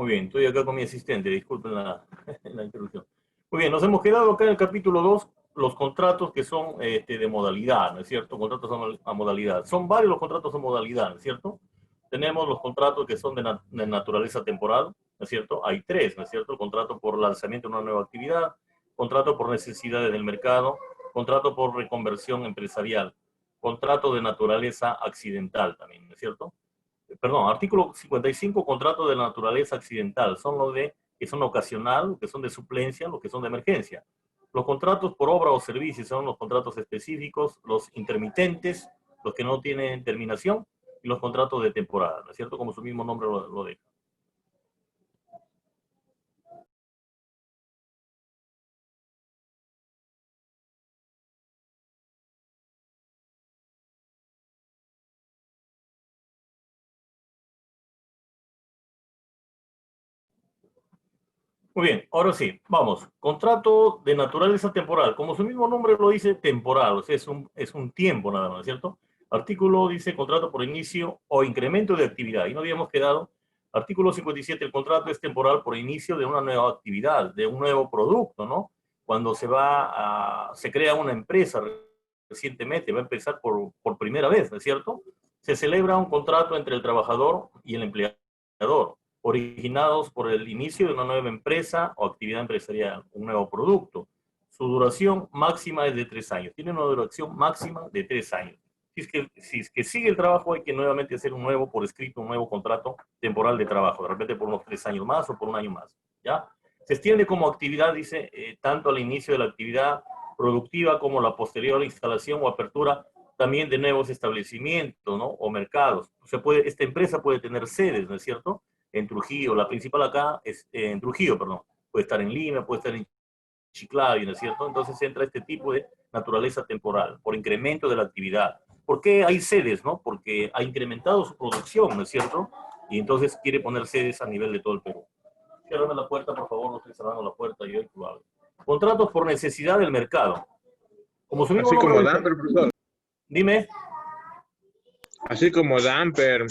Muy bien, estoy acá con mi asistente, disculpen la interrupción. Muy bien, nos hemos quedado acá en el capítulo 2, los contratos que son de modalidad, ¿no es cierto? Contratos a modalidad. Son varios los contratos a modalidad, ¿no es cierto? Tenemos los contratos que son de naturaleza temporal, ¿no es cierto? Hay tres, ¿no es cierto? El contrato por lanzamiento de una nueva actividad, contrato por necesidades del mercado, contrato por reconversión empresarial, contrato de naturaleza accidental también, ¿no es cierto? Perdón, artículo 55, contrato de naturaleza accidental, son los de que son ocasional, los que son de suplencia, los que son de emergencia. Los contratos por obra o servicio son los contratos específicos, los intermitentes, los que no tienen terminación, y los contratos de temporada, ¿no es cierto? Como su mismo nombre lo deja. Muy bien, ahora sí, vamos. Contrato de naturaleza temporal. Como su mismo nombre lo dice, temporal, o sea, es un tiempo nada más, ¿cierto? Artículo dice contrato por inicio o incremento de actividad. Y no habíamos quedado. Artículo 57, el contrato es temporal por inicio de una nueva actividad, de un nuevo producto, ¿no? Cuando se crea una empresa recientemente, va a empezar por primera vez, ¿no es cierto? Se celebra un contrato entre el trabajador y el empleador originados por el inicio de una nueva empresa o actividad empresarial, un nuevo producto. Su duración máxima es de 3 años. Tiene una duración máxima de 3 años. Si es que sigue el trabajo, hay que nuevamente hacer un nuevo, por escrito, un nuevo contrato temporal de trabajo, de repente por unos 3 años más o por un año más. ¿Ya? Se extiende como actividad, dice, tanto al inicio de la actividad productiva como la posterior instalación o apertura también de nuevos establecimientos, ¿no? O mercados. Esta empresa puede tener sedes, ¿no es cierto? En Trujillo, la principal acá es en Trujillo, perdón, puede estar en Lima, puede estar en Chiclayo, ¿no es cierto? Entonces entra este tipo de naturaleza temporal, por incremento de la actividad. ¿Por qué hay sedes, no? Porque ha incrementado su producción, ¿no es cierto? Y entonces quiere poner sedes a nivel de todo el Perú. Cierrame la puerta, por favor, no estoy cerrando la puerta, yo probable. Contratos por necesidad del mercado. Como su mismo Así nombre como lo dice, Damper, profesor. dime. Así como Damper,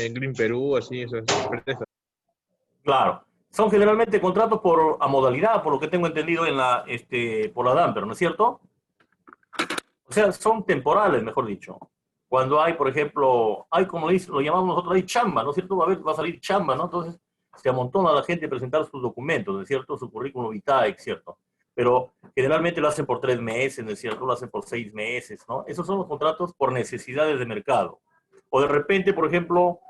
en Green Perú, así, esas empresas. Claro. Son generalmente contratos a modalidad, por lo que tengo entendido por la Damper, ¿no es cierto? O sea, son temporales, mejor dicho. Cuando hay, por ejemplo, hay como lo llamamos nosotros ahí chamba, ¿no es cierto? Va a salir chamba, ¿no? Entonces se amontona a la gente a presentar sus documentos, ¿no es cierto? Su currículum vitae, ¿cierto? Pero generalmente lo hacen por 3 meses, ¿no es cierto? Lo hacen por 6 meses, ¿no? Esos son los contratos por necesidades de mercado. O de repente, por ejemplo,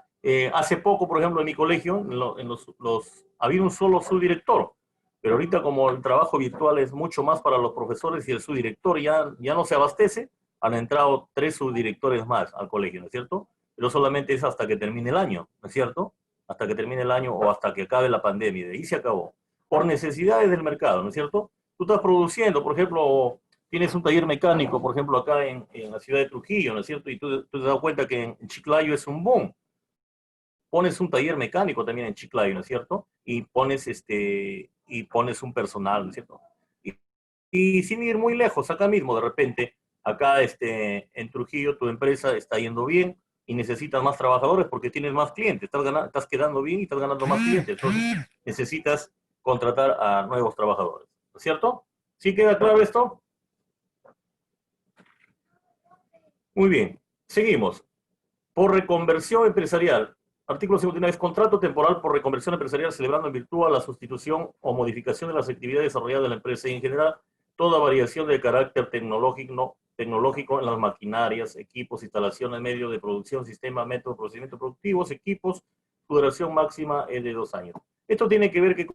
hace poco, por ejemplo, en mi colegio, había un solo subdirector, pero ahorita como el trabajo virtual es mucho más para los profesores y el subdirector ya no se abastece, han entrado 3 subdirectores más al colegio, ¿no es cierto? Pero solamente es hasta que termine el año, ¿no es cierto? Hasta que termine el año o hasta que acabe la pandemia, de ahí se acabó. Por necesidades del mercado, ¿no es cierto? Tú estás produciendo, por ejemplo, tienes un taller mecánico, por ejemplo, acá en la ciudad de Trujillo, ¿no es cierto? Y tú te das cuenta que en Chiclayo es un boom. Pones un taller mecánico también en Chiclayo, ¿no es cierto? Y pones un personal, ¿no es cierto? Y, y sin ir muy lejos, acá mismo, de repente, acá en Trujillo, tu empresa está yendo bien y necesitas más trabajadores porque tienes más clientes, estás quedando bien y estás ganando más clientes, entonces necesitas contratar a nuevos trabajadores, ¿no es cierto? ¿Sí queda claro esto? Muy bien, seguimos. Por reconversión empresarial. Artículo 59 es contrato temporal por reconversión empresarial celebrando en virtud a la sustitución o modificación de las actividades desarrolladas de la empresa y en general toda variación de carácter tecnológico en las maquinarias, equipos, instalaciones, medios de producción, sistema, métodos, procedimientos productivos, equipos, su duración máxima es de 2 años. Esto tiene que ver qué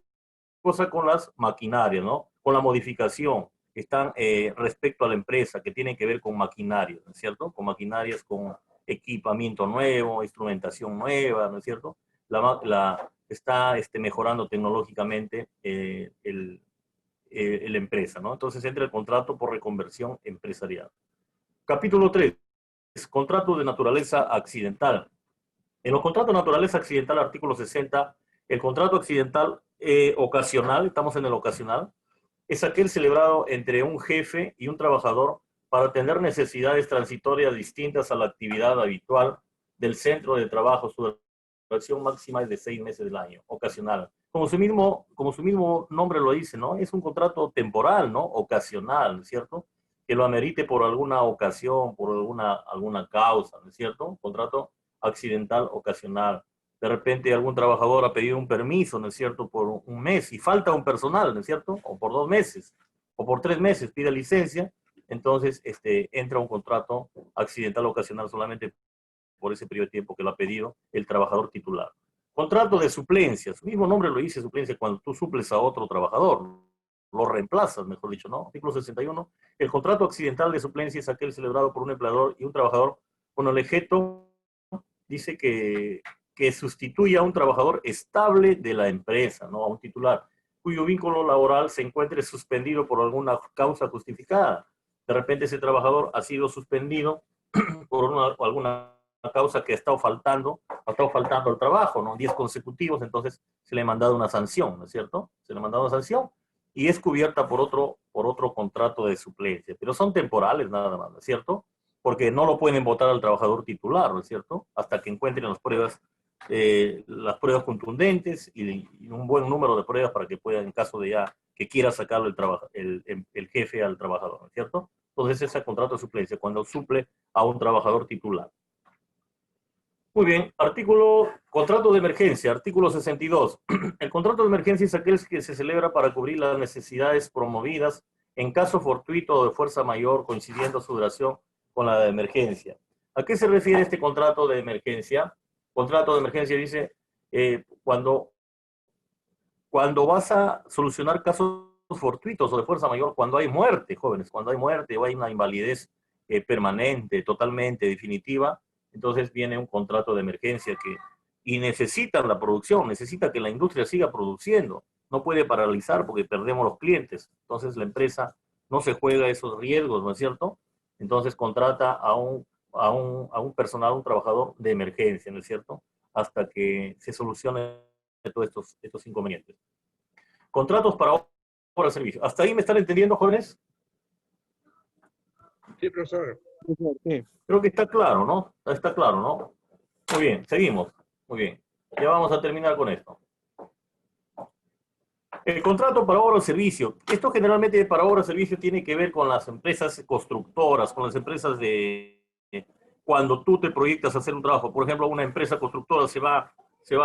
cosa con las maquinarias, ¿no? Con la modificación que están respecto a la empresa, que tienen que ver con maquinarias, ¿no es cierto? Con maquinarias, con equipamiento nuevo, instrumentación nueva, ¿no es cierto? Está mejorando tecnológicamente la empresa, ¿no? Entonces entra el contrato por reconversión empresarial. Capítulo 3. Contrato de naturaleza accidental. En los contratos de naturaleza accidental, artículo 60, el contrato accidental ocasional, estamos en el ocasional, es aquel celebrado entre un jefe y un trabajador para tener necesidades transitorias distintas a la actividad habitual del centro de trabajo, su duración máxima es de 6 meses del año, ocasional. Como su mismo nombre lo dice, ¿no? Es un contrato temporal, ¿no? Ocasional, ¿cierto? Que lo amerite por alguna ocasión, por alguna causa, ¿no es cierto? Contrato accidental ocasional. De repente algún trabajador ha pedido un permiso, ¿no es cierto?, por un mes y falta un personal, ¿no es cierto?, o por 2 meses, o por 3 meses pide licencia, entonces entra un contrato accidental ocasional solamente por ese periodo de tiempo que lo ha pedido el trabajador titular. Contrato de suplencia, su mismo nombre lo dice, suplencia, cuando tú suples a otro trabajador, lo reemplazas, mejor dicho, ¿no? Artículo 61, el contrato accidental de suplencia es aquel celebrado por un empleador y un trabajador con el objeto, dice que sustituya a un trabajador estable de la empresa, ¿no? A un titular, cuyo vínculo laboral se encuentre suspendido por alguna causa justificada. De repente ese trabajador ha sido suspendido por alguna causa que ha estado faltando al trabajo, ¿no? 10 consecutivos, entonces se le ha mandado una sanción, ¿no es cierto? Se le ha mandado una sanción y es cubierta por otro contrato de suplencia, pero son temporales nada más, ¿no es cierto? Porque no lo pueden votar al trabajador titular, ¿no es cierto? Hasta que encuentren las pruebas contundentes y un buen número de pruebas para que pueda, en caso de ya que quiera sacarlo el jefe al trabajador, ¿no es cierto? Entonces ese es el contrato de suplencia, cuando suple a un trabajador titular. Muy bien, contrato de emergencia, artículo 62. El contrato de emergencia es aquel que se celebra para cubrir las necesidades promovidas en caso fortuito o de fuerza mayor, coincidiendo su duración con la de emergencia. ¿A qué se refiere este contrato de emergencia? Contrato de emergencia dice, cuando vas a solucionar casos fortuitos o de fuerza mayor, cuando hay muerte, jóvenes, cuando hay muerte o hay una invalidez permanente, totalmente definitiva, entonces viene un contrato de emergencia y necesitan la producción, necesita que la industria siga produciendo, no puede paralizar porque perdemos los clientes, entonces la empresa no se juega esos riesgos, ¿no es cierto? Entonces contrata a un personal, un trabajador de emergencia, ¿no es cierto? Hasta que se solucione todos estos inconvenientes. Contratos para obra de servicio. ¿Hasta ahí me están entendiendo, jóvenes? Sí, profesor. Sí. Creo que está claro, ¿no? Está claro, ¿no? Muy bien, seguimos. Muy bien. Ya vamos a terminar con esto. El contrato para obra o servicio. Esto generalmente para obra o servicio tiene que ver con las empresas constructoras, con las empresas cuando tú te proyectas a hacer un trabajo. Por ejemplo, una empresa constructora se va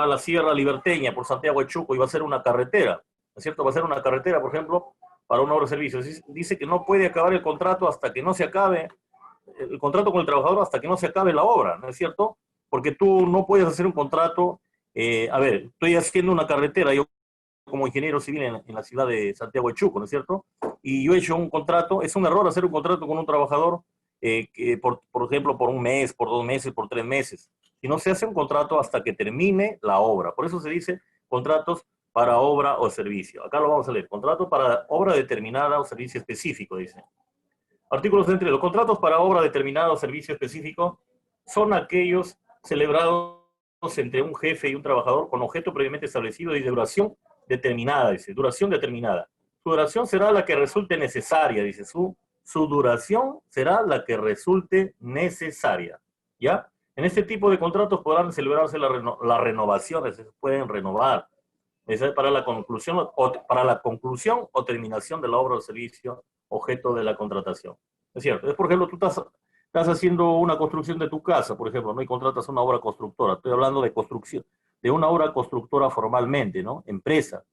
a la Sierra Liberteña por Santiago de Chuco y va a hacer una carretera, ¿no es cierto? Va a hacer una carretera, por ejemplo, para una obra de servicio. Dice que no puede acabar el contrato hasta que no se acabe el contrato con el trabajador hasta que no se acabe la obra, ¿no es cierto? Porque tú no puedes hacer un contrato, a ver, estoy haciendo una carretera, yo como ingeniero civil en la ciudad de Santiago de Chuco, ¿no es cierto? Y yo he hecho un contrato, es un error hacer un contrato con un trabajador, que por ejemplo, por un mes, por 2 meses, por 3 meses. Y no se hace un contrato hasta que termine la obra. Por eso se dice contratos para obra o servicio. Acá lo vamos a leer. Contrato para obra determinada o servicio específico, dice. Artículos entre los contratos para obra determinada o servicio específico son aquellos celebrados entre un jefe y un trabajador con objeto previamente establecido y de duración determinada, dice, duración determinada. Su duración será la que resulte necesaria, dice, su duración será la que resulte necesaria, ¿ya? En este tipo de contratos podrán celebrarse las renovaciones, se pueden renovar, es para la conclusión o terminación de la obra o servicio objeto de la contratación. Es cierto, es por ejemplo, tú estás haciendo una construcción de tu casa, por ejemplo, ¿no? Y contratas una obra constructora. Estoy hablando de construcción, de una obra constructora formalmente, ¿no? Empresa.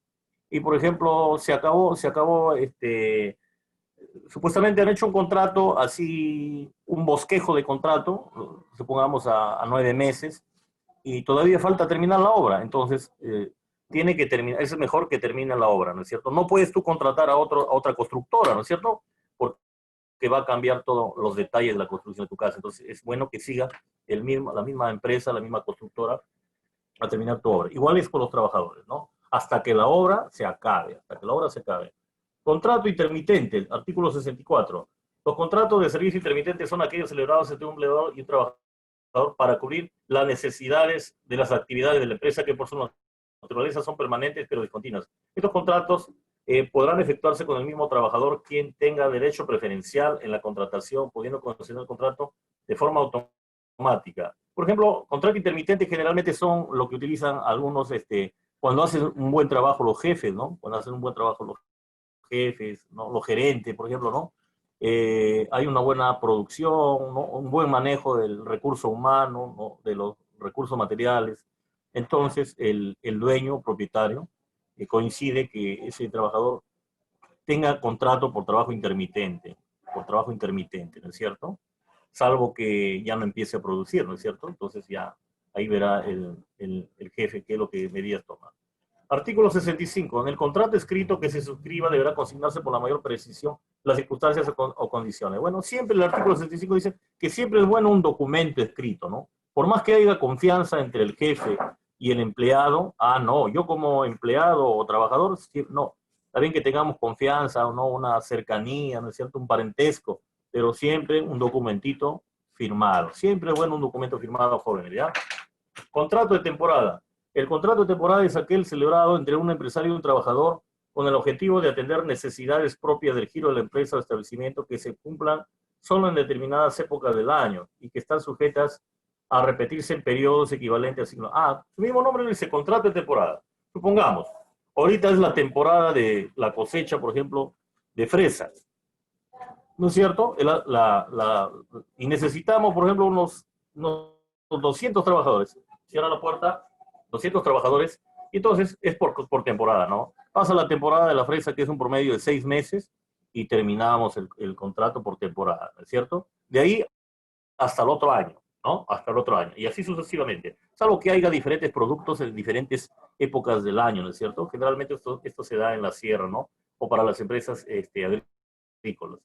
Y por ejemplo, supuestamente han hecho un contrato, así, un bosquejo de contrato, supongamos a 9 meses, y todavía falta terminar la obra. Entonces, tiene que terminar, es mejor que termine la obra, ¿no es cierto? No puedes tú contratar a otra constructora, ¿no es cierto? Porque va a cambiar todos los detalles de la construcción de tu casa. Entonces, es bueno que siga la misma empresa, la misma constructora a terminar tu obra. Igual es con los trabajadores, ¿no? Hasta que la obra se acabe, hasta que la obra se acabe. Contrato intermitente, artículo 64. Los contratos de servicio intermitente son aquellos celebrados entre un empleador y un trabajador para cubrir las necesidades de las actividades de la empresa que por su naturaleza son permanentes pero discontinuas. Estos contratos podrán efectuarse con el mismo trabajador quien tenga derecho preferencial en la contratación, pudiendo conceder el contrato de forma automática. Por ejemplo, contrato intermitente generalmente son lo que utilizan algunos, cuando hacen un buen trabajo los jefes, ¿no? Cuando hacen un buen trabajo los jefes, ¿no? Los gerentes, por ejemplo, ¿no? Hay una buena producción, ¿no? Un buen manejo del recurso humano, ¿no? De los recursos materiales. Entonces, el dueño, propietario, coincide que ese trabajador tenga contrato por trabajo intermitente, ¿no es cierto? Salvo que ya no empiece a producir, ¿no es cierto? Entonces ya ahí verá el jefe qué es lo que medidas toma. Artículo 65. En el contrato escrito que se suscriba deberá consignarse por la mayor precisión las circunstancias o condiciones. Bueno, siempre el artículo 65 dice que siempre es bueno un documento escrito, ¿no? Por más que haya confianza entre el jefe y el empleado, no, yo como empleado o trabajador, no, está bien que tengamos confianza o no, una cercanía, ¿no es cierto? Un parentesco, pero siempre un documentito firmado. Siempre es bueno un documento firmado, jóvenes, ¿ya? Contrato de temporada. El contrato de temporada es aquel celebrado entre un empresario y un trabajador con el objetivo de atender necesidades propias del giro de la empresa o establecimiento que se cumplan solo en determinadas épocas del año y que están sujetas a repetirse en periodos equivalentes a siglos. Su mismo nombre dice contrato de temporada. Supongamos, ahorita es la temporada de la cosecha, por ejemplo, de fresas, ¿no es cierto? Y necesitamos, por ejemplo, unos 200 trabajadores. Cierra la puerta, 200 trabajadores, y entonces es por temporada, ¿no? Pasa la temporada de la fresa, que es un promedio de 6 meses, y terminamos el contrato por temporada, ¿no es cierto? De ahí hasta el otro año, ¿no? Hasta el otro año, y así sucesivamente. Salvo que haya diferentes productos en diferentes épocas del año, ¿no es cierto? Generalmente esto se da en la sierra, ¿no? O para las empresas agrícolas.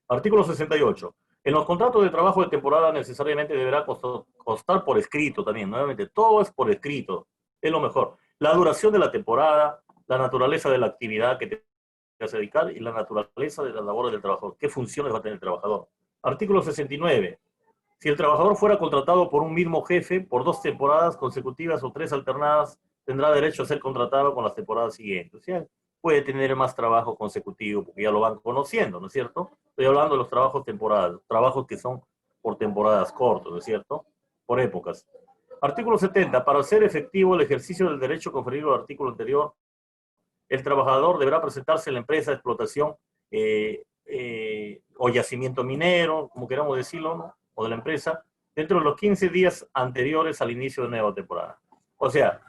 Artículo 68. En los contratos de trabajo de temporada necesariamente deberá constar por escrito también. Nuevamente, todo es por escrito. Es lo mejor. La duración de la temporada, la naturaleza de la actividad que te vas a dedicar y la naturaleza de las labores del trabajador. ¿Qué funciones va a tener el trabajador? Artículo 69. Si el trabajador fuera contratado por un mismo jefe por 2 temporadas consecutivas o 3 alternadas, tendrá derecho a ser contratado con las temporadas siguientes. O sea, puede tener más trabajo consecutivo porque ya lo van conociendo, ¿no es cierto? Estoy hablando de los trabajos temporales, trabajos que son por temporadas cortos, ¿no es cierto? Por épocas. Artículo 70. Para hacer efectivo el ejercicio del derecho conferido al artículo anterior, el trabajador deberá presentarse en la empresa de explotación o yacimiento minero, como queramos decirlo, ¿no? O de la empresa, dentro de los 15 días anteriores al inicio de nueva temporada. O sea,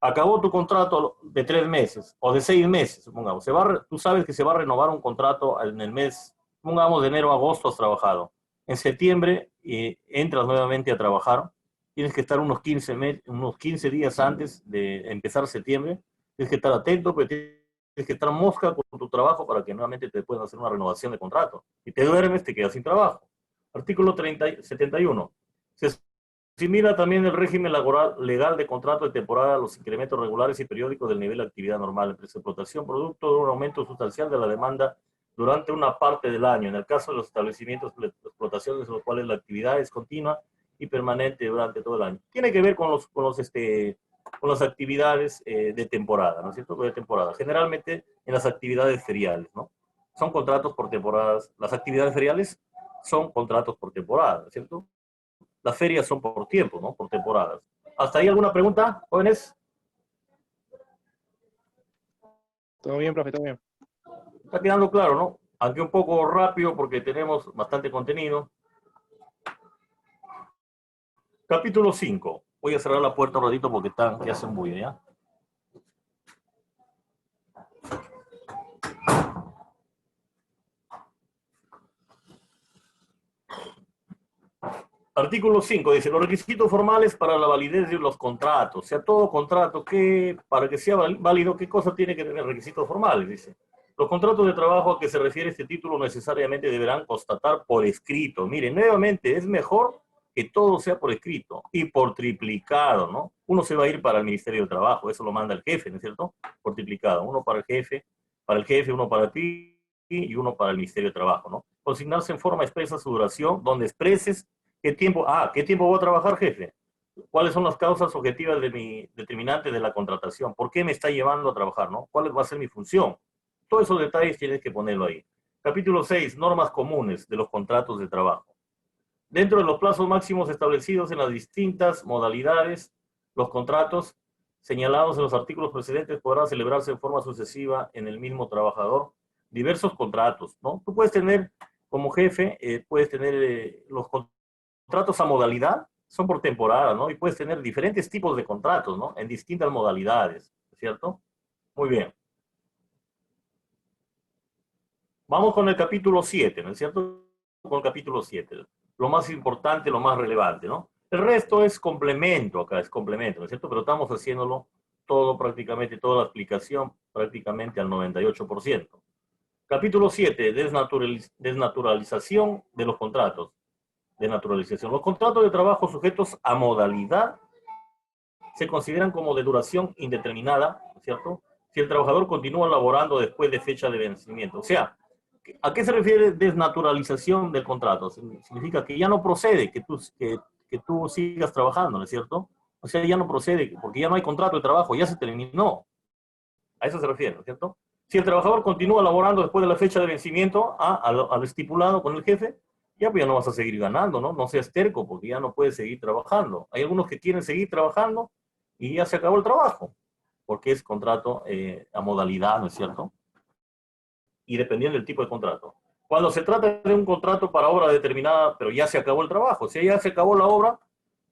acabó tu contrato de 3 meses o de 6 meses, supongamos. Tú sabes que se va a renovar un contrato en el mes, supongamos, de enero a agosto has trabajado. En septiembre entras nuevamente a trabajar. Tienes que estar unos 15 días antes de empezar septiembre. Tienes que estar atento, pero tienes que estar mosca con tu trabajo para que nuevamente te puedan hacer una renovación de contrato. Si te duermes, te quedas sin trabajo. Artículo 71. Se asimila también el régimen legal de contrato de temporada a los incrementos regulares y periódicos del nivel de actividad normal en explotación, producto de un aumento sustancial de la demanda durante una parte del año. En el caso de los establecimientos de explotación, en los cuales la actividad es continua y permanente durante todo el año. Tiene que ver con las actividades de temporada, ¿no es cierto? De temporada. Generalmente en las actividades feriales, ¿no? Son contratos por temporadas. Las actividades feriales son contratos por temporada, ¿no es cierto? Las ferias son por tiempo, ¿no? Por temporadas. ¿Hasta ahí alguna pregunta, jóvenes? Todo bien, profe, todo bien. Está quedando claro, ¿no? Aunque un poco rápido porque tenemos bastante contenido. Capítulo 5. Voy a cerrar la puerta un ratito porque ya hacen bulla, ¿ya? Artículo 5 dice, los requisitos formales para la validez de los contratos. O sea, todo contrato para que sea válido, ¿qué cosa tiene que tener requisitos formales? Dice, los contratos de trabajo a que se refiere este título necesariamente deberán constatar por escrito. Miren, nuevamente, es mejor que todo sea por escrito y por triplicado, ¿no? Uno se va a ir para el Ministerio de Trabajo, eso lo manda el jefe, ¿no es cierto? Por triplicado, uno para el jefe, uno para ti y uno para el Ministerio de Trabajo, ¿no? Consignarse en forma expresa su duración, donde expreses ¿qué tiempo voy a trabajar, jefe? ¿Cuáles son las causas objetivas determinantes de la contratación? ¿Por qué me está llevando a trabajar, no? ¿Cuál va a ser mi función? Todos esos detalles tienes que ponerlo ahí. Capítulo 6, normas comunes de los contratos de trabajo. dentro de los plazos máximos establecidos en las distintas modalidades, los contratos señalados en los artículos precedentes podrán celebrarse en forma sucesiva en el mismo trabajador diversos contratos, ¿no? Tú puedes tener como jefe, puedes tener los contratos a modalidad, son por temporada, ¿no? Y puedes tener diferentes tipos de contratos, ¿no? En distintas modalidades, ¿cierto? Muy bien. Vamos con el capítulo 7, ¿no es cierto? Con el capítulo 7. Lo más importante, lo más relevante, ¿no? El resto es complemento acá, es complemento, ¿no es cierto? Pero estamos haciéndolo todo prácticamente, toda la explicación prácticamente al 98%. Capítulo 7, desnaturalización de los contratos. Desnaturalización. Los contratos de trabajo sujetos a modalidad se consideran como de duración indeterminada, ¿cierto? Si el trabajador continúa laborando después de fecha de vencimiento. O sea, ¿a qué se refiere desnaturalización del contrato? Significa que ya no procede que tú sigas trabajando, ¿no es cierto? O sea, ya no procede, porque ya no hay contrato de trabajo, ya se terminó. A eso se refiere, ¿no es cierto? Si el trabajador continúa laborando después de la fecha de vencimiento, al estipulado con el jefe, ya, pues ya no vas a seguir ganando, ¿no? No seas terco, porque ya no puedes seguir trabajando. Hay algunos que quieren seguir trabajando y ya se acabó el trabajo, porque es contrato a modalidad, ¿no es cierto? Y dependiendo del tipo de contrato. Cuando se trata de un contrato para obra determinada, pero ya se acabó el trabajo, si ya se acabó la obra,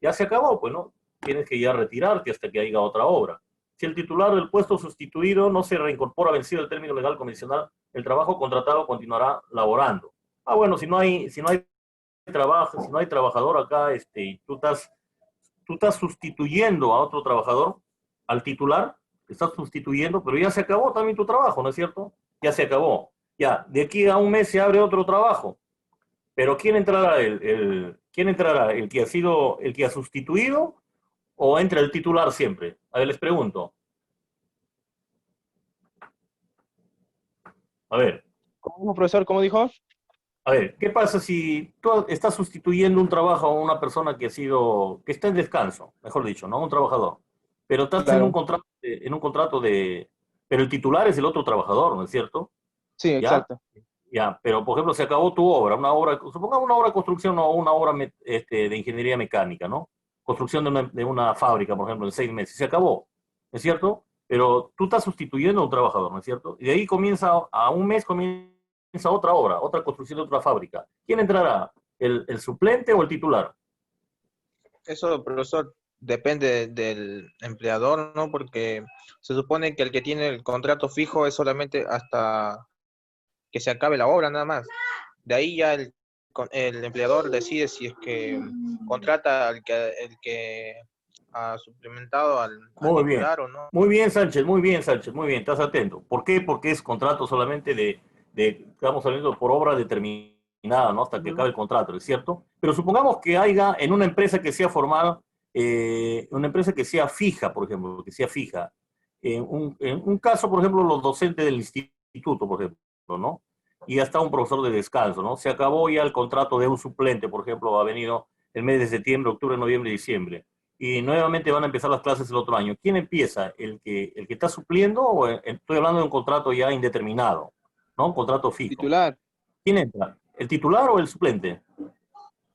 ya se acabó, pues no, tienes que ya retirarte hasta que haya otra obra. Si el titular del puesto sustituido no se reincorpora vencido el término legal convencional, el trabajo contratado continuará laborando. Ah, bueno, si no hay trabajo, si no hay trabajador acá, y tú estás sustituyendo a otro trabajador, al titular, estás sustituyendo, pero ya se acabó también tu trabajo, ¿no es cierto? Ya se acabó. Ya, de aquí a un mes se abre otro trabajo. Pero ¿quién entrará? ¿Quién entrará? ¿El que ha sustituido o entra el titular siempre? A ver, les pregunto. A ver, ¿Cómo, profesor? ¿Cómo dijo? ¿qué pasa si tú estás sustituyendo un trabajo a una persona que está en descanso, mejor dicho, ¿no? Un trabajador. Pero estás Claro. en un contrato de, pero el titular es el otro trabajador, ¿no es cierto? Sí, ¿Ya? exacto. Ya, pero por ejemplo, se acabó tu obra, supongamos una obra de construcción o una obra de ingeniería mecánica, ¿no? Construcción de una fábrica, por ejemplo, en 6 meses, se acabó, ¿no es cierto? Pero tú estás sustituyendo a un trabajador, ¿no es cierto? Y de ahí a un mes comienza otra obra, otra construcción de otra fábrica. ¿Quién entrará? ¿El suplente o el titular? Eso, profesor, depende del empleador, ¿no? Porque se supone que el que tiene el contrato fijo es solamente hasta que se acabe la obra, nada más. De ahí ya el empleador decide si es que contrata el que ha suplementado al Muy bien. titular o no. Muy bien, Sánchez, muy bien, Sánchez, muy bien, estás atento. ¿Por qué? Porque es contrato solamente estamos hablando por obra determinada, ¿no? Hasta que acabe el contrato, ¿es cierto? Pero supongamos que haya en una empresa que sea formal, una empresa que sea fija, por ejemplo, que sea fija. En un caso, por ejemplo, los docentes del instituto, por ejemplo, ¿no? Y ya está un profesor de descanso, ¿no? Se acabó ya el contrato de un suplente, por ejemplo, ha venido el mes de septiembre, octubre, noviembre, diciembre y nuevamente van a empezar las clases el otro año. ¿Quién empieza? ¿El que está supliendo o estoy hablando de un contrato ya indeterminado? ¿No? Un contrato fijo. Titular. ¿Quién entra? ¿El titular o el suplente?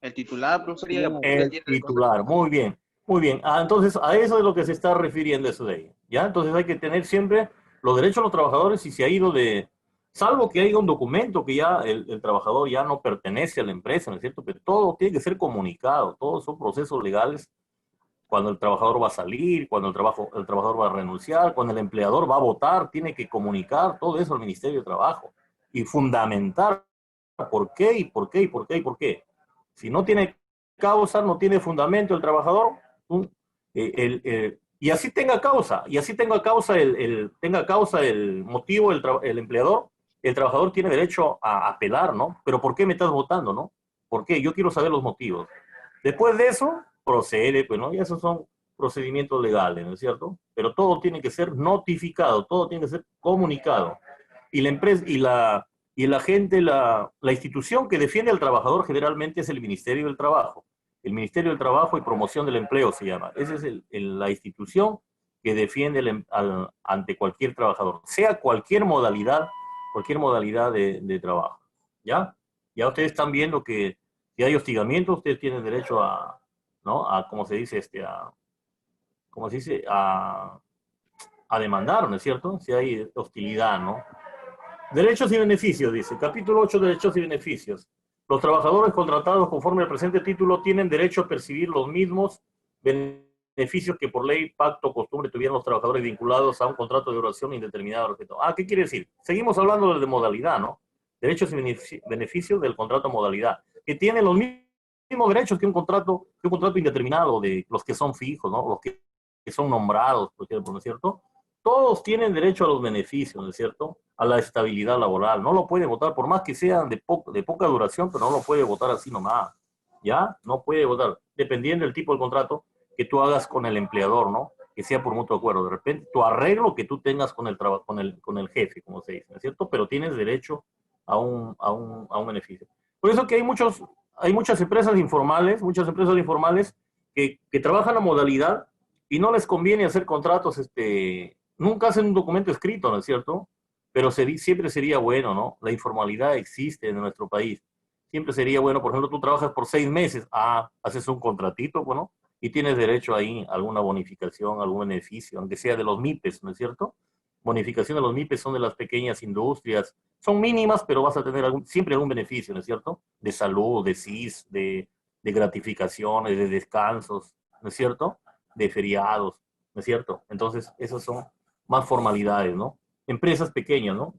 El titular, profesor, ya, Titular. porque él El tiene el contrato. titular, muy bien, muy bien. Entonces, a eso es lo que se está refiriendo eso de ahí. ¿Ya? Entonces hay que tener siempre los derechos de los trabajadores y se ha ido salvo que haya un documento que ya el trabajador ya no pertenece a la empresa, ¿no es cierto? Pero todo tiene que ser comunicado, todos son procesos legales cuando el trabajador va a salir, cuando el trabajador va a renunciar, cuando el empleador va a votar, tiene que comunicar todo eso al Ministerio de Trabajo y fundamentar por qué y por qué y por qué y por qué. Si no tiene causa, no tiene fundamento el trabajador, y así tenga causa, tenga causa el motivo, el empleador, el trabajador tiene derecho a apelar, ¿no? Pero ¿por qué me estás votando, no? ¿Por qué? Yo quiero saber los motivos. Después de eso, procede, pues, ¿no? Y esos son procedimientos legales, ¿no es cierto? Pero todo tiene que ser notificado, todo tiene que ser comunicado. Y la empresa, y la gente, la institución que defiende al trabajador generalmente es el Ministerio del Trabajo. El Ministerio del Trabajo y Promoción del Empleo se llama. Esa es la institución que defiende ante cualquier trabajador, sea cualquier modalidad de trabajo. ¿Ya? Ya ustedes están viendo que Si hay hostigamiento, ustedes tienen derecho a, ¿no? A, ¿cómo se dice? ¿Cómo se dice? A demandar, ¿no es cierto? Si hay hostilidad, ¿no? Derechos y beneficios, dice. Capítulo 8, derechos y beneficios. Los trabajadores contratados conforme al presente título tienen derecho a percibir los mismos beneficios que por ley, pacto, costumbre tuvieran los trabajadores vinculados a un contrato de duración indeterminada. ¿Qué quiere decir? Seguimos hablando de modalidad, ¿no? Derechos y beneficios del contrato modalidad, que tienen los mismos derechos que un contrato indeterminado de los que son fijos, ¿no? Los que son nombrados, por ejemplo, ¿no es cierto? Todos tienen derecho a los beneficios, ¿no es cierto? A la estabilidad laboral. No lo puede votar, por más que sean de poca duración, pero no lo puede votar así nomás. ¿Ya? No puede votar, dependiendo del tipo de contrato que tú hagas con el empleador, ¿no? Que sea por mutuo acuerdo. De repente, tu arreglo que tú tengas con el jefe, como se dice, ¿no es cierto? Pero tienes derecho a un beneficio. Por eso que hay muchas empresas informales, que trabajan a modalidad y no les conviene hacer contratos, nunca hacen un documento escrito, ¿no es cierto? Pero siempre sería bueno, ¿no? La informalidad existe en nuestro país. Siempre sería bueno, por ejemplo, tú trabajas por 6 meses, haces un contratito, bueno, y tienes derecho ahí a alguna bonificación, algún beneficio, aunque sea de los MIPES, ¿no es cierto? Bonificación de los MIPES son de las pequeñas industrias, son mínimas, pero vas a tener siempre algún beneficio, ¿no es cierto? De salud, de CIS, de gratificaciones, de descansos, ¿no es cierto? De feriados, ¿no es cierto? Entonces, esas son más formalidades, ¿no? Empresas pequeñas, ¿no?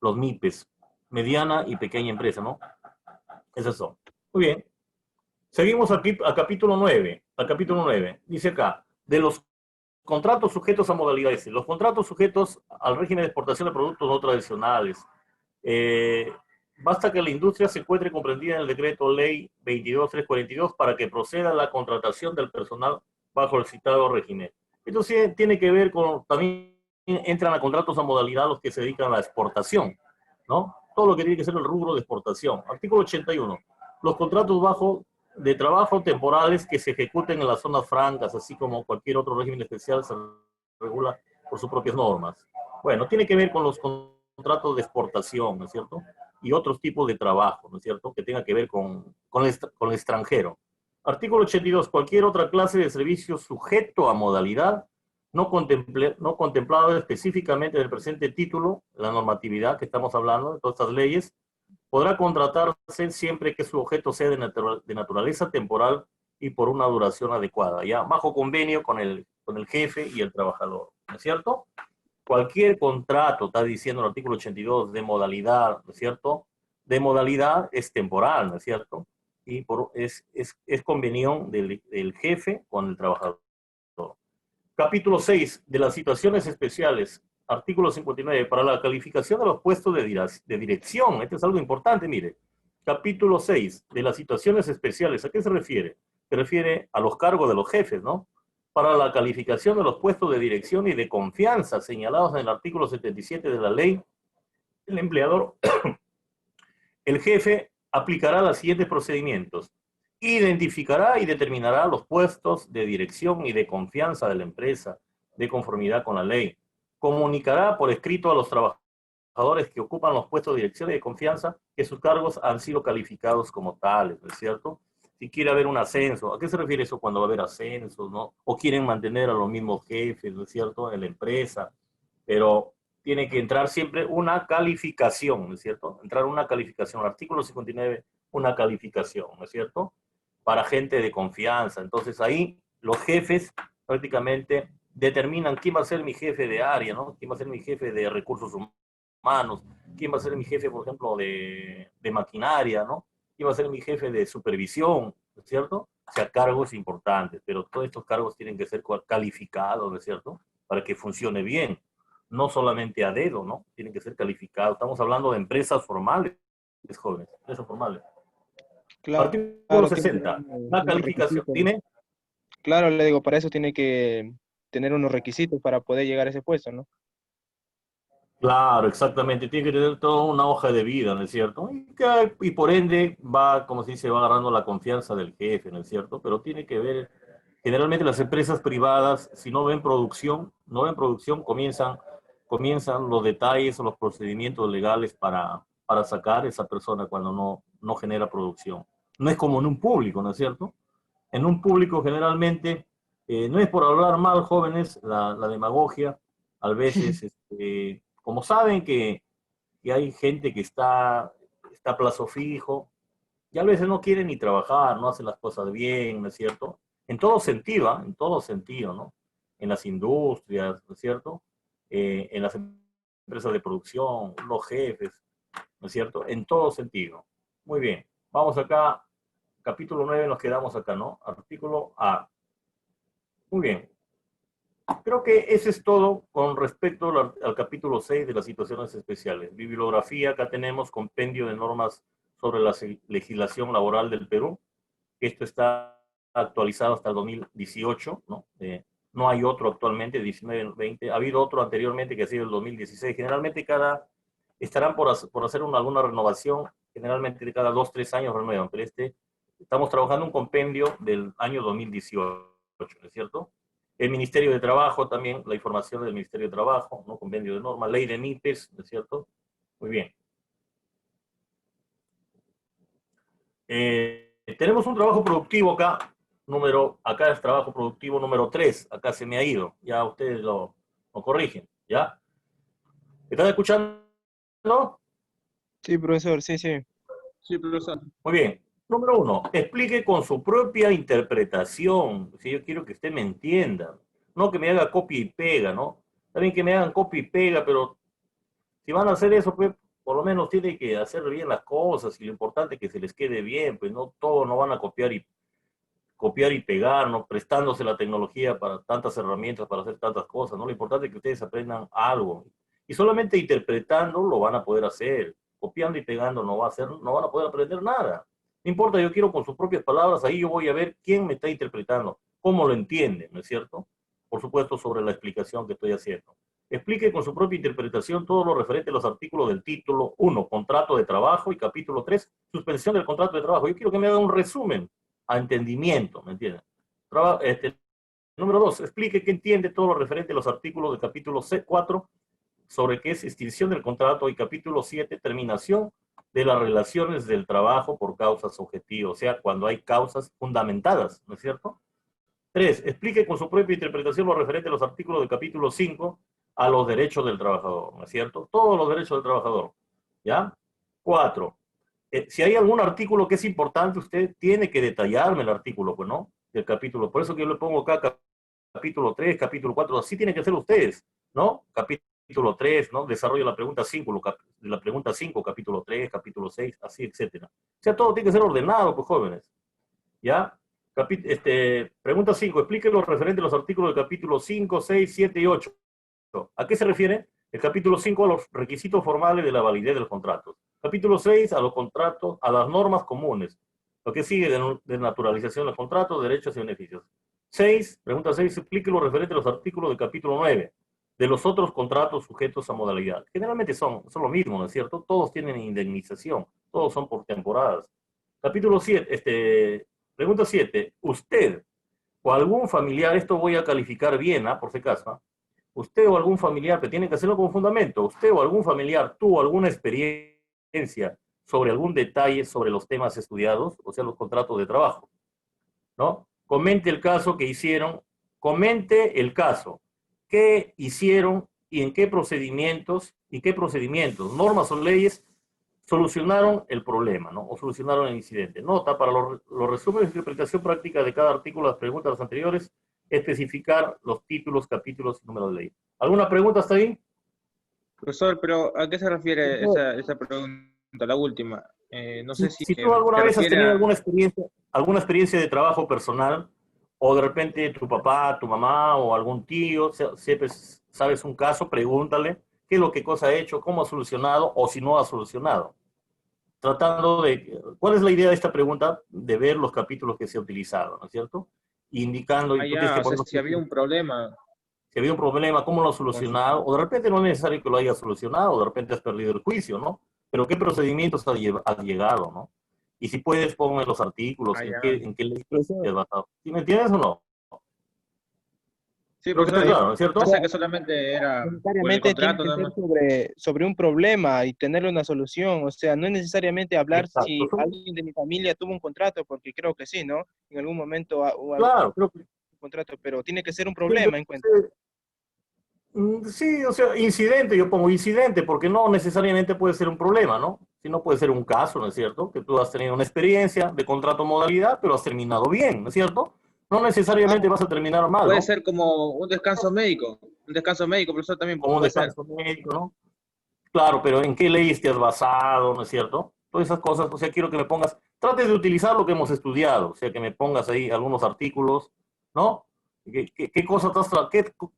Los MIPES, mediana y pequeña empresa, ¿no? Esas son. Muy bien. Seguimos aquí a capítulo 9. Al capítulo 9. Dice acá, de los contratos sujetos a modalidades. Los contratos sujetos al régimen de exportación de productos no tradicionales. Eh, Basta que la industria se encuentre comprendida en el decreto ley 22342 para que proceda la contratación del personal bajo el citado régimen. Esto sí tiene que ver con, también entran a contratos a modalidad los que se dedican a la exportación, ¿no? Todo lo que tiene que ser el rubro de exportación. Artículo 81. Los contratos bajo de trabajo temporales que se ejecuten en las zonas francas, así como cualquier otro régimen especial, se regula por sus propias normas. Bueno, tiene que ver con los contratos de exportación, ¿no es cierto? Y otros tipos de trabajo, ¿no es cierto? Que tenga que ver con el extranjero. Artículo 82. Cualquier otra clase de servicio sujeto a modalidad no contemplado específicamente en el presente título, la normatividad que estamos hablando, de todas estas leyes, podrá contratarse siempre que su objeto sea de naturaleza temporal y por una duración adecuada, ya bajo convenio con el jefe y el trabajador, ¿no es cierto? Cualquier contrato, está diciendo el artículo 82, de modalidad, ¿no es cierto? De modalidad es temporal, ¿no es cierto? Y es convenión del jefe con el trabajador. Capítulo 6 de las situaciones especiales. Artículo 59. Para la calificación de los puestos de dirección. Esto es algo importante, mire. Capítulo 6 de las situaciones especiales. ¿A qué se refiere? Se refiere a los cargos de los jefes, ¿no? Para la calificación de los puestos de dirección y de confianza señalados en el artículo 77 de la ley, el empleador, el jefe aplicará los siguientes procedimientos. Identificará y determinará los puestos de dirección y de confianza de la empresa, de conformidad con la ley. Comunicará por escrito a los trabajadores que ocupan los puestos de dirección y de confianza que sus cargos han sido calificados como tales, ¿no es cierto? Si quiere haber un ascenso, ¿a qué se refiere eso cuando va a haber ascensos, no? O quieren mantener a los mismos jefes, ¿no es cierto?, en la empresa, pero tiene que entrar siempre una calificación, ¿no es cierto? Entrar una calificación, artículo 59, una calificación, ¿no es cierto? Para gente de confianza. Entonces ahí los jefes prácticamente determinan quién va a ser mi jefe de área, ¿no? Quién va a ser mi jefe de recursos humanos, quién va a ser mi jefe, por ejemplo, de maquinaria, ¿no? Quién va a ser mi jefe de supervisión, ¿no es cierto? O sea, cargos importantes, pero todos estos cargos tienen que ser calificados, ¿no es cierto? Para que funcione bien, no solamente a dedo, ¿no? Tienen que ser calificados. Estamos hablando de empresas formales, jóvenes, empresas formales. Artículo Claro, tiene que haber 60. La unos calificación. requisitos. Dime. Claro, le digo, para eso tiene que tener unos requisitos para poder llegar a ese puesto, ¿no? Claro, exactamente. Tiene que tener toda una hoja de vida, ¿no es cierto? Y por ende va, como se dice, va agarrando la confianza del jefe, ¿no es cierto? Pero tiene que ver, generalmente las empresas privadas, si no ven producción, comienzan los detalles o los procedimientos legales para sacar a esa persona cuando no genera producción. No es como en un público, ¿no es cierto? En un público generalmente, no es por hablar mal, jóvenes, la demagogia, a veces, como saben que hay gente que está a plazo fijo, y a veces no quieren ni trabajar, no hacen las cosas bien, ¿no es cierto? En todo sentido, ¿ah? En todo sentido, ¿no? En las industrias, ¿no es cierto? En las empresas de producción, los jefes, ¿no es cierto? En todo sentido. Muy bien. Vamos acá, capítulo 9, nos quedamos acá, ¿no? Artículo A. Muy bien. Creo que eso es todo con respecto al capítulo 6 de las situaciones especiales. Bibliografía, acá tenemos compendio de normas sobre la legislación laboral del Perú. Esto está actualizado hasta el 2018, ¿no? No hay otro actualmente, 19, 20. Ha habido otro anteriormente que ha sido el 2016. Generalmente estarán por hacer alguna renovación, generalmente de cada 2, 3 años renuevan, pero estamos trabajando un compendio del año 2018, ¿no es cierto? El Ministerio de Trabajo también, la información del Ministerio de Trabajo, ¿no? Convenio de norma, ley de MIPES, ¿no es cierto? Muy bien. Tenemos un trabajo productivo acá, acá es trabajo productivo número 3, acá se me ha ido, ya ustedes lo corrigen, ¿ya? ¿Están escuchando? Sí, profesor, sí, sí. Sí, profesor. Muy bien. Número 1, explique con su propia interpretación, si yo quiero que usted me entienda, no que me haga copia y pega, ¿no? También que me hagan copia y pega, pero si van a hacer eso, pues por lo menos tienen que hacer bien las cosas y lo importante es que se les quede bien, pues no todos no van a copiar y pegar, ¿no? Prestándose la tecnología para tantas herramientas, para hacer tantas cosas, ¿no? Lo importante es que ustedes aprendan algo. Y solamente interpretando lo van a poder hacer. Copiando y pegando no van a poder aprender nada. No importa, yo quiero con sus propias palabras, ahí yo voy a ver quién me está interpretando, cómo lo entiende, ¿no es cierto? Por supuesto, sobre la explicación que estoy haciendo. Explique con su propia interpretación todo lo referente a los artículos del título 1, contrato de trabajo, y capítulo 3, suspensión del contrato de trabajo. Yo quiero que me haga un resumen a entendimiento, ¿me entienden? Número 2, explique qué entiende todo lo referente a los artículos del capítulo 4 sobre qué es extinción del contrato y capítulo 7, terminación de las relaciones del trabajo por causas objetivas, o sea, cuando hay causas fundamentadas, ¿no es cierto? 3, explique con su propia interpretación lo referente a los artículos del capítulo 5 a los derechos del trabajador, ¿no es cierto? Todos los derechos del trabajador, ¿ya? 4, si hay algún artículo que es importante, usted tiene que detallarme el artículo, pues, ¿no? Del capítulo. Por eso que yo le pongo acá capítulo 3, capítulo 4, así tienen que hacer ustedes, ¿no? Capítulo 3, ¿no? Desarrollo de la pregunta 5, capítulo 3, capítulo 6, así, etcétera. O sea, todo tiene que ser ordenado, pues, jóvenes. ¿Ya? Pregunta 5, explique lo referente a los artículos del capítulo 5, 6, 7 y 8. ¿A qué se refiere? El capítulo 5 a los requisitos formales de la validez del contrato. Capítulo 6 a los contratos, a las normas comunes. Lo que sigue de naturalización de los contratos, derechos y beneficios. 6, pregunta 6, explique lo referente a los artículos del capítulo 9 de los otros contratos sujetos a modalidad. Generalmente son lo mismo, ¿no es cierto? Todos tienen indemnización, todos son por temporadas. Capítulo 7, pregunta 7, usted o algún familiar, esto voy a calificar bien, por si acaso, usted o algún familiar, pero tiene que hacerlo con fundamento, usted o algún familiar tuvo alguna experiencia sobre algún detalle sobre los temas estudiados, o sea, los contratos de trabajo, ¿no? Comente el caso que hicieron, comente el caso, qué hicieron y en qué procedimientos, normas o leyes solucionaron el problema, ¿no? O solucionaron el incidente. Nota, para los resúmenes de interpretación práctica de cada artículo, las preguntas anteriores, especificar los títulos, capítulos y número de ley. ¿Alguna pregunta hasta ahí? Profesor, pero ¿a qué se refiere esa pregunta, la última? No sé si Si tú alguna se vez has refiere tenido a... alguna experiencia de trabajo personal, o de repente tu papá, tu mamá o algún tío, sabes un caso, pregúntale qué es lo que cosa ha hecho, cómo ha solucionado o si no ha solucionado. ¿Cuál es la idea de esta pregunta? De ver los capítulos que se han utilizado, ¿no es cierto? Indicando, y tú tienes ya, que o sea, poner si había un problema si había un problema, cómo lo ha con su... solucionado, o de repente no es necesario que lo haya solucionado, de repente has perdido el juicio, ¿no? Pero qué procedimientos has llegado, ¿no? Y si puedes, ponme los artículos, Ah, ya. en qué ley te has basado. ¿Sí me entiendes o no? Sí, Creo que está profesor, claro, ¿no es cierto? pasa que solamente era por el Necesariamente tiene contrato que nada ser más. sobre un problema y tenerle una solución. O sea, no es necesariamente hablar Exacto. si alguien de mi familia tuvo un contrato, porque creo que sí, ¿no? En algún momento hubo algún Claro, creo que contrato, pero tiene que ser un tiene que problema en cuenta. ser. Sí, o sea, incidente, yo pongo incidente porque no necesariamente puede ser un problema, ¿no? Sino puede ser un caso, ¿no es cierto? Que tú has tenido una experiencia de contrato modalidad, pero has terminado bien, ¿no es cierto? No Ah, necesariamente vas a terminar mal, puede ¿no? ser como un descanso médico, profesor, también Como un puede ser. descanso médico, ¿no? Claro, pero ¿en qué leyes te has basado, no es cierto? Todas esas cosas, o sea, quiero que me pongas, trates de utilizar lo que hemos estudiado, o sea, que me pongas ahí algunos artículos, ¿no? ¿Qué cosas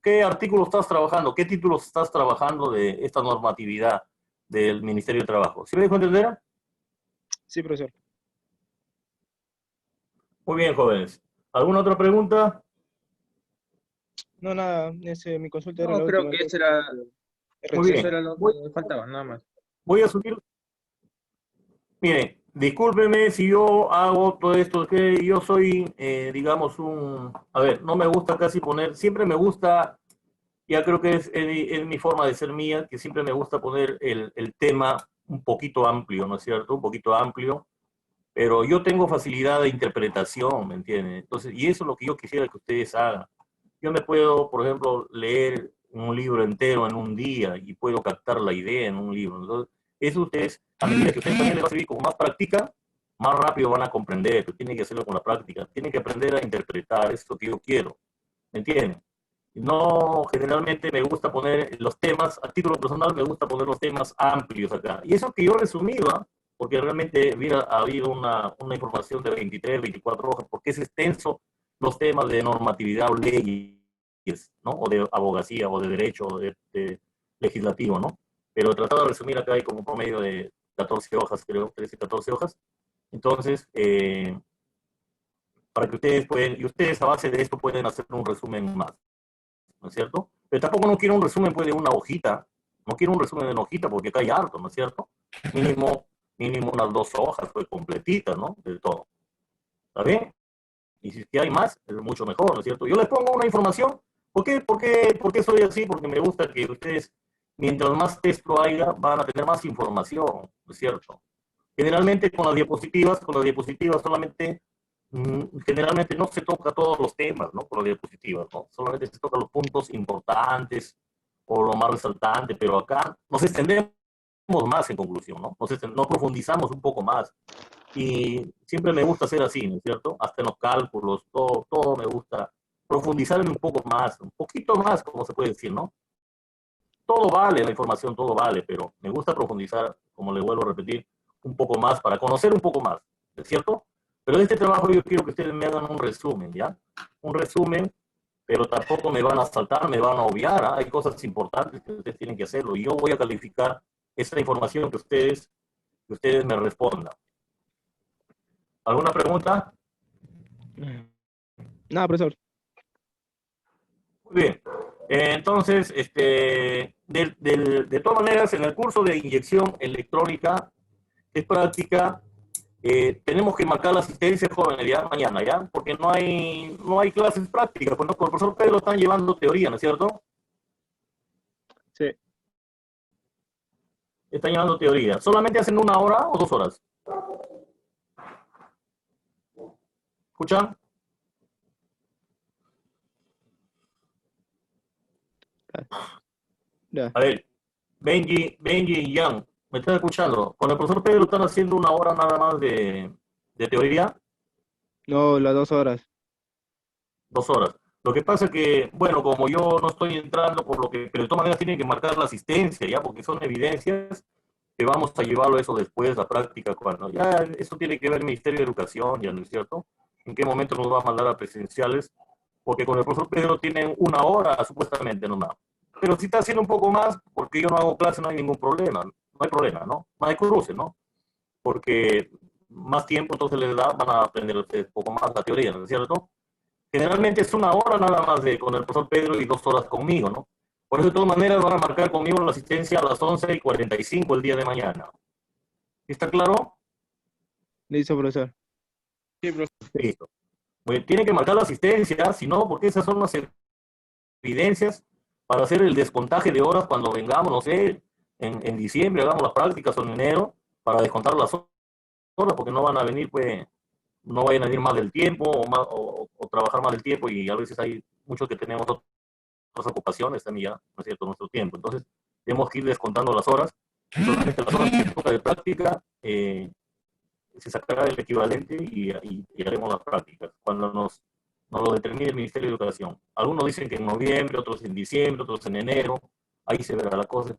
qué artículos estás trabajando? ¿Qué títulos estás trabajando de esta normatividad del Ministerio de Trabajo? ¿Sí me dejo entender? Sí, profesor. Muy bien, jóvenes. ¿Alguna otra pregunta? No, nada, mi consulta era No, la creo última. que Entonces, Muy eso retiro. bien. era lo que me faltaba, nada más. Voy a subir. Miren, discúlpeme si yo hago todo esto, que yo soy, digamos, a ver, no me gusta casi poner, siempre me gusta, ya creo que es mi forma de ser mía, que siempre me gusta poner el tema un poquito amplio, ¿no es cierto? Un poquito amplio, pero yo tengo facilidad de interpretación, ¿me entienden? Entonces, y eso es lo que yo quisiera que ustedes hagan. Yo me puedo, por ejemplo, leer un libro entero en un día y puedo captar la idea en un libro. Entonces, eso ustedes, a medida que ustedes también les va a servir como más práctica, más rápido van a comprender, pero tienen que hacerlo con la práctica, tienen que aprender a interpretar esto que yo quiero, ¿me entienden? No, generalmente me gusta poner los temas, a título personal me gusta poner los temas amplios acá. Y eso que yo he resumido, ¿eh? Porque realmente hubiera habido una información de 23, 24 hojas, porque es extenso los temas de normatividad o leyes, ¿no? O de abogacía, o de derecho, o de legislativo, ¿no? Pero he tratado de resumir acá hay como promedio de 14 hojas, creo, 13, 14 hojas. Entonces, para que ustedes pueden, y ustedes a base de esto pueden hacer un resumen más, ¿no es cierto? Pero tampoco no quiero un resumen pues, de una hojita, no quiero un resumen de una hojita porque acá hay harto, ¿no es cierto? Mínimo, mínimo unas 2 hojas, pues completitas, ¿no? De todo. ¿Está bien? Y si es que hay más, es mucho mejor, ¿no es cierto? Yo les pongo una información. ¿Por qué soy así? Porque me gusta que ustedes, mientras más texto haya, van a tener más información, ¿no es cierto? Generalmente con las diapositivas solamente, generalmente no se toca todos los temas, ¿no? Con las diapositivas, ¿no? Solamente se tocan los puntos importantes o lo más resaltante, pero acá nos extendemos más en conclusión, ¿no? No profundizamos un poco más. Y siempre me gusta hacer así, ¿no es cierto? Hasta en los cálculos, todo me gusta profundizar un poco más, un poquito más, como se puede decir, ¿no? Todo vale, la información, todo vale, pero me gusta profundizar, como le vuelvo a repetir, un poco más para conocer un poco más, ¿es cierto? Pero de este trabajo yo quiero que ustedes me hagan un resumen, ¿ya? Un resumen, pero tampoco me van a saltar, me van a obviar, ¿ah? Hay cosas importantes que ustedes tienen que hacerlo y yo voy a calificar esa información que ustedes me respondan. ¿Alguna pregunta? Nada, profesor. Muy bien. Entonces, de todas maneras, en el curso de inyección electrónica, que es práctica, tenemos que marcar la asistencia, jóvenes, ya mañana, ya, porque no hay clases prácticas, pues no, con el profesor Pedro están llevando teoría, ¿no es cierto? Sí. Están llevando teoría. ¿Solamente hacen 1 hora o 2 horas? ¿Escuchan? Ya. A ver, Benji y Jan, ¿me están escuchando? Con el profesor Pedro están haciendo 1 hora nada más de teoría. No, las 2 horas. 2 horas. Lo que pasa es que, bueno, como yo no estoy entrando por lo que, pero de todas maneras tienen que marcar la asistencia, ¿ya? Porque son evidencias que vamos a llevarlo eso después, la práctica, cuando ya eso tiene que ver el Ministerio de Educación, ya no es cierto, en qué momento nos va a mandar a presenciales, porque con el profesor Pedro tienen 1 hora supuestamente nomás. Pero si está haciendo un poco más, porque yo no hago clase, no hay ningún problema, no hay problema, ¿no? No hay cruce, ¿no? Porque más tiempo entonces les da, van a aprender un poco más la teoría, ¿no es cierto? Generalmente es 1 hora nada más con el profesor Pedro y 2 horas conmigo, ¿no? Por eso, de todas maneras, van a marcar conmigo la asistencia a las 11:45 el día de mañana. ¿Está claro? Listo, profesor. Sí, profesor. Listo. Bueno, tienen que marcar la asistencia, si no, porque esas son las evidencias para hacer el descontaje de horas cuando vengamos, no sé, en diciembre hagamos las prácticas o en enero para descontar las horas, porque no van a venir, pues, no vayan a venir más del tiempo o trabajar más del tiempo, y a veces hay muchos que tenemos otras ocupaciones también ya, ¿no es cierto?, nuestro tiempo. Entonces, tenemos que ir descontando las horas, y solamente las horas que toca de práctica se sacará el equivalente y haremos las prácticas cuando nos lo determine el Ministerio de Educación. Algunos dicen que en noviembre, otros en diciembre, otros en enero. Ahí se verá, la cosa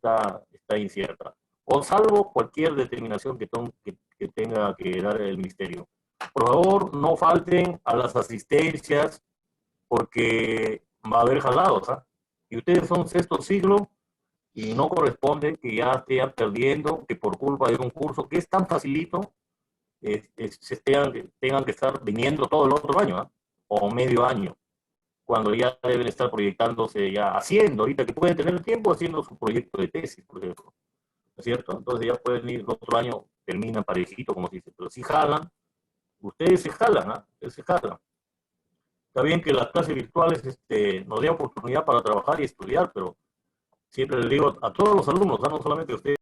está incierta. O salvo cualquier determinación que tenga que dar el Ministerio. Por favor, no falten a las asistencias porque va a haber jalados, ¿ah? Y ustedes son sexto siglo y no corresponde que ya estén perdiendo, que por culpa de un curso que es tan facilito, tengan que estar viniendo todo el otro año, ¿eh? O medio año, cuando ya deben estar proyectándose, ya haciendo, ahorita que pueden tener tiempo haciendo su proyecto de tesis, por ejemplo, ¿no es cierto? Entonces ya pueden ir el otro año, terminan parejito, como se dice, pero si jalan, ustedes se jalan, ¿eh? Ustedes se jalan. Está bien que las clases virtuales nos den oportunidad para trabajar y estudiar, pero siempre les digo a todos los alumnos, no solamente a ustedes,